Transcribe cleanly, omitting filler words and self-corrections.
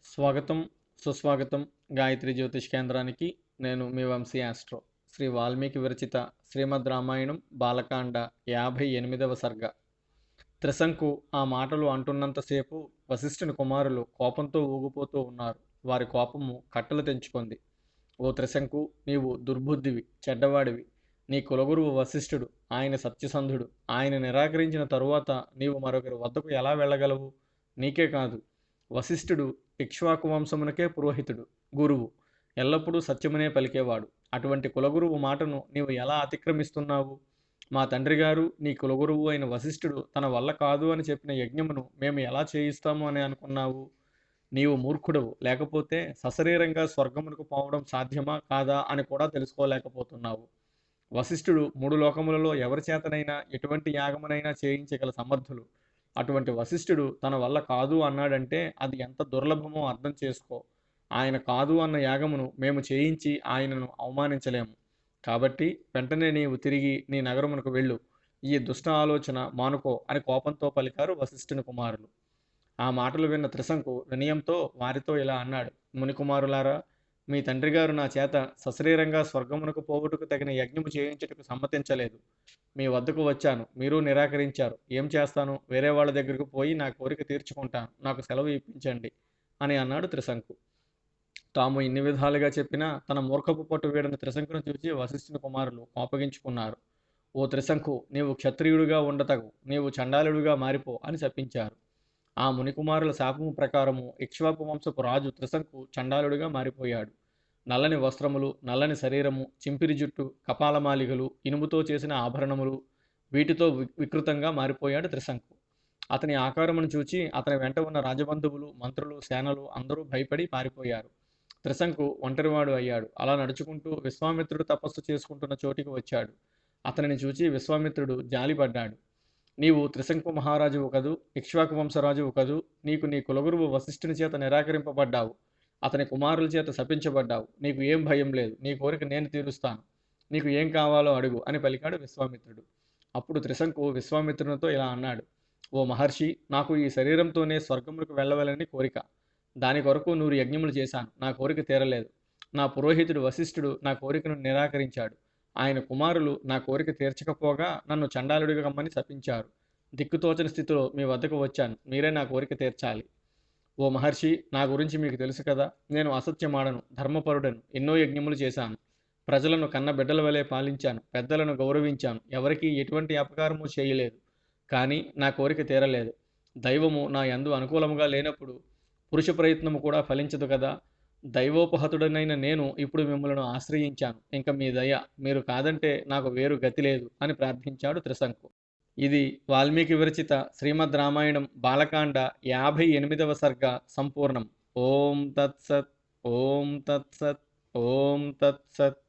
స్వాగతం, సుస్వాగతం గాయత్రి జ్యోతిష్ కేంద్రానికి. నేను మీ వంశీ ఆస్ట్రో. శ్రీ వాల్మీకి విరచిత శ్రీమద్ రామాయణం బాలకాండ 58వ సర్గ. త్రిశంకు ఆ మాటలు అంటున్నంతసేపు వశిష్ఠుని కుమారులు కోపంతో ఊగిపోతూ ఉన్నారు. వారి కోపము కట్టలు తెంచుకుంది. ఓ త్రిశంకు, నీవు దుర్బుద్ధివి, చెడ్డవాడివి. నీ కులగురువు వశిష్ఠుడు, ఆయన సత్యసంధుడు. ఆయన నిరాకరించిన తరువాత నీవు మరొకరి వద్దకు ఎలా వెళ్ళగలవు? నీకే కాదు, వశిష్ఠుడు ఇక్ష్వాకు వంశమునకే పురోహితుడు, గురువు, ఎల్లప్పుడూ సత్యమునే పలికేవాడు. అటువంటి కులగురువు మాటను నీవు ఎలా అతిక్రమిస్తున్నావు? మా తండ్రి గారు, నీ కులగురువు అయిన వశిష్ఠుడు తన వల్ల కాదు అని చెప్పిన యజ్ఞమును మేము ఎలా చేయిస్తాము అని అనుకున్నావు? నీవు మూర్ఖుడవు, లేకపోతే సశరీరంగా స్వర్గమునకు పోవడం సాధ్యమా కాదా అని కూడా తెలుసుకోలేకపోతున్నావు. వశిష్ఠుడు మూడు లోకములలో ఎవరి చేతనైనా ఎటువంటి యాగమునైనా చేయించగల సమర్థులు. అటువంటి వశిష్ఠుడు తన వల్ల కాదు అన్నాడంటే అది ఎంత దుర్లభమో అర్థం చేసుకో. ఆయన కాదు అన్న యాగమును మేము చేయించి ఆయనను అవమానించలేము. కాబట్టి వెంటనే నీవు తిరిగి నీ నగరమునకు వెళ్ళు. ఈ దుష్ట ఆలోచన మానుకో అని కోపంతో పలికారు వశిష్ఠుని కుమారులు. ఆ మాటలు విన్న త్రిశంకు వినయంతో వారితో ఇలా అన్నాడు: మునికుమారులారా, మీ తండ్రి గారు నా చేత సశరీరంగా స్వర్గమునకు పోవుటకు తగిన యజ్ఞము చేయించుటకు సమ్మతించలేదు. మీ వద్దకు వచ్చాను, మీరు నిరాకరించారు. ఏం చేస్తాను? వేరే వాళ్ళ దగ్గరకు పోయి నా కోరిక తీర్చుకుంటాను. నాకు సెలవు ఇప్పించండి అని అన్నాడు త్రిశంకు. తాము ఇన్ని విధాలుగా చెప్పినా తన మూర్ఖపు పట్టు వీడని త్రిశంకును చూసి వశిష్ఠుని కుమారులు కోపగించుకున్నారు. ఓ త్రిశంకు, నీవు క్షత్రియుడిగా ఉండతగు, నీవు చండాలుడిగా మారిపో అని శపించారు. ఆ మునికుమారుల శాపము ప్రకారము ఇక్ష్వాకు వంశపు రాజు త్రిశంకు చండాలుడిగా మారిపోయాడు. నల్లని వస్త్రములు, నల్లని శరీరము, చింపిరి జుట్టు, కపాలమాలిగలు, ఇనుముతో చేసిన ఆభరణములు, వీటితో వికృతంగా మారిపోయాడు త్రిశంకు. అతని ఆకారమును చూచి అతని వెంట ఉన్న రాజబంధువులు, మంత్రులు, సేనలు అందరూ భయపడి పారిపోయారు. త్రిశంకు ఒంటరివాడు అయ్యాడు. అలా నడుచుకుంటూ విశ్వామిత్రుడు తపస్సు చేసుకుంటున్న చోటికి వచ్చాడు. అతనిని చూచి విశ్వామిత్రుడు జాలిపడ్డాడు. నీవు త్రిశంకు మహారాజువు కదూ, ఇక్ష్వాకు వంశరాజువు కదూ. నీకు నీ కులగురువు వశిష్ఠుని చేత నిరాకరింపబడ్డావు. అతని కుమారుల చేత శపించబడ్డావు. నీకు ఏం భయం లేదు. నీ కోరిక నేను తీరుస్తాను. నీకు ఏం కావాలో అడుగు అని పలికాడు విశ్వామిత్రుడు. అప్పుడు త్రిశంకు విశ్వామిత్రునితో ఇలా అన్నాడు: ఓ మహర్షి, నాకు ఈ శరీరంతోనే స్వర్గములకు వెళ్ళవలని కోరిక. దాని కొరకు 100 యజ్ఞములు చేశాను. నా కోరిక తీరలేదు. నా పురోహితుడు వశిష్ఠుడు నా కోరికను నిరాకరించాడు. ఆయన కుమారులు నా కోరిక తీర్చకపోగా నన్ను చండాలుడిగా కమ్మని శపించారు. దిక్కుతోచని స్థితిలో మీ వద్దకు వచ్చాను. మీరే నా కోరిక తీర్చాలి. ఓ మహర్షి, నా గురించి మీకు తెలుసు కదా. నేను అసత్యమాడను, ధర్మపరుడను, ఎన్నో యజ్ఞములు చేశాను. ప్రజలను కన్న బిడ్డల వలె పాలించాను, పెద్దలను గౌరవించాను, ఎవరికీ ఎటువంటి అపకారము చేయలేదు. కానీ నా కోరిక తీరలేదు. దైవము నా యందు అనుకూలముగా లేనప్పుడు పురుష ప్రయత్నము కూడా ఫలించదు కదా. దైవోపహతుడనైన నేను ఇప్పుడు మిమ్మల్ని ఆశ్రయించాను. ఇంక మీ దయ, మీరు కాదంటే నాకు వేరు గతి లేదు అని ప్రార్థించాడు త్రిశంకు. ఇది వాల్మీకి విరచిత శ్రీమద్ రామాయణం బాలకాండ 58వ సర్గ సంపూర్ణం. ఓం తత్సత్. ఓం తత్సత్. ఓం తత్సత్.